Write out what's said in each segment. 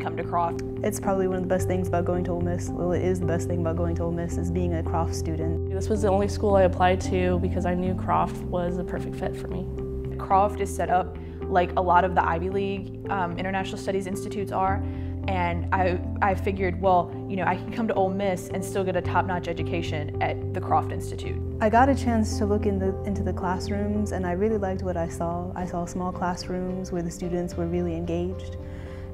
can come to Croft. It's probably one of the best things about going to Ole Miss. Well, it is the best thing about going to Ole Miss is being a Croft student. This was the only school I applied to because I knew Croft was a perfect fit for me. Croft is set up like a lot of the Ivy League international studies institutes are, and I figured, well, you know, I can come to Ole Miss and still get a top-notch education at the Croft Institute. I got a chance to look into the classrooms, and I really liked what I saw. I saw small classrooms where the students were really engaged.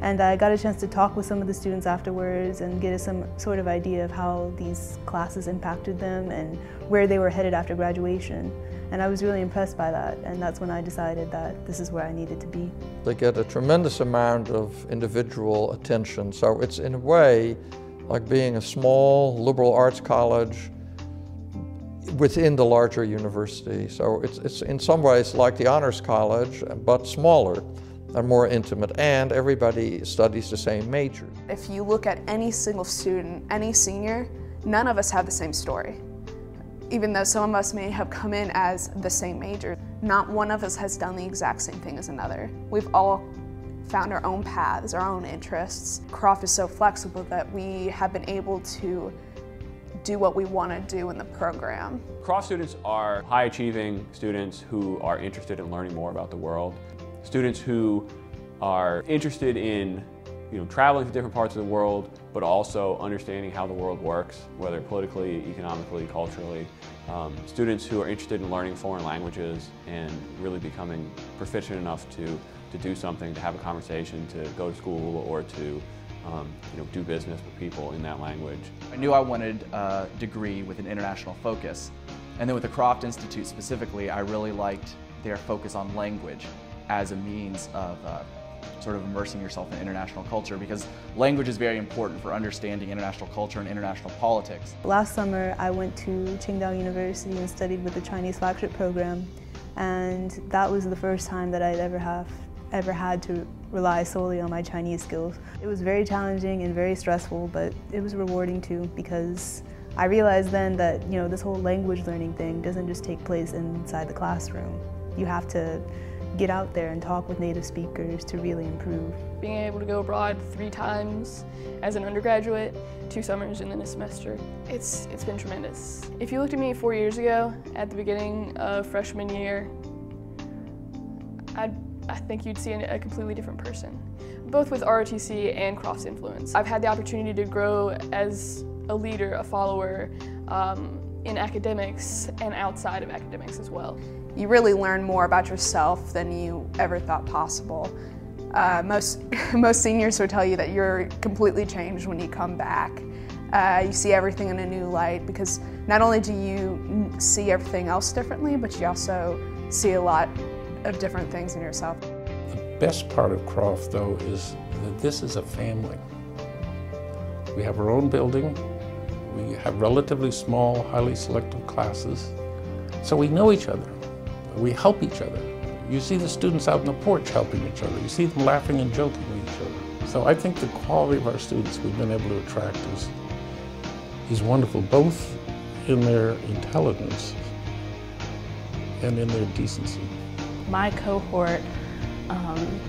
And I got a chance to talk with some of the students afterwards and get some sort of idea of how these classes impacted them and where they were headed after graduation. And I was really impressed by that, and that's when I decided that this is where I needed to be. They get a tremendous amount of individual attention, so it's in a way like being a small liberal arts college within the larger university. So it's in some ways like the honors college, but smaller and more intimate, and everybody studies the same major. If you look at any single student, any senior, none of us have the same story. Even though some of us may have come in as the same major, not one of us has done the exact same thing as another. We've all found our own paths, our own interests. Croft is so flexible that we have been able to do what we want to do in the program. Croft students are high-achieving students who are interested in learning more about the world. Students who are interested in traveling to different parts of the world, but also understanding how the world works, whether politically, economically, culturally. Students who are interested in learning foreign languages and really becoming proficient enough to do something, to have a conversation, to go to school, or to do business with people in that language. I knew I wanted a degree with an international focus. And then with the Croft Institute specifically, I really liked their focus on language as a means of sort of immersing yourself in international culture, because language is very important for understanding international culture and international politics. Last summer I went to Qingdao University and studied with the Chinese flagship program, and that was the first time that I'd ever had to rely solely on my Chinese skills. It was very challenging and very stressful, but it was rewarding too, because I realized then that this whole language learning thing doesn't just take place inside the classroom. You have to get out there and talk with native speakers to really improve. Being able to go abroad 3 times as an undergraduate, 2 summers and then a semester, it's been tremendous. If you looked at me 4 years ago at the beginning of freshman year, I think you'd see a completely different person, both with ROTC and Croft's influence. I've had the opportunity to grow as a leader, a follower, in academics and outside of academics as well. You really learn more about yourself than you ever thought possible. Most seniors would tell you that you're completely changed when you come back. You see everything in a new light, because not only do you see everything else differently, but you also see a lot of different things in yourself. The best part of Croft, though, is that this is a family. We have our own building. We have relatively small, highly selective classes. So we know each other. We help each other. You see the students out on the porch helping each other. You see them laughing and joking with each other. So I think the quality of our students we've been able to attract is wonderful, both in their intelligence and in their decency. My cohort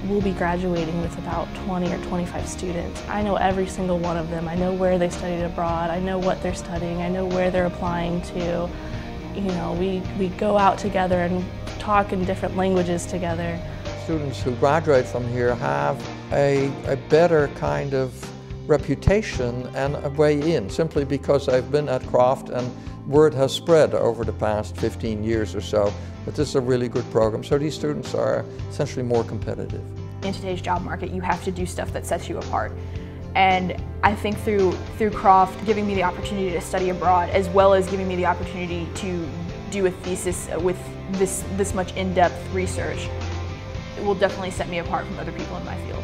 will be graduating with about 20 or 25 students. I know every single one of them. I know where they studied abroad. I know what they're studying. I know where they're applying to. We go out together and talk in different languages together. Students who graduate from here have a better kind of reputation and a way in, simply because they've been at Croft and word has spread over the past 15 years or so that this is a really good program. So these students are essentially more competitive. In today's job market, you have to do stuff that sets you apart. And I think through Croft giving me the opportunity to study abroad, as well as giving me the opportunity to do a thesis with this much in-depth research, it will definitely set me apart from other people in my field.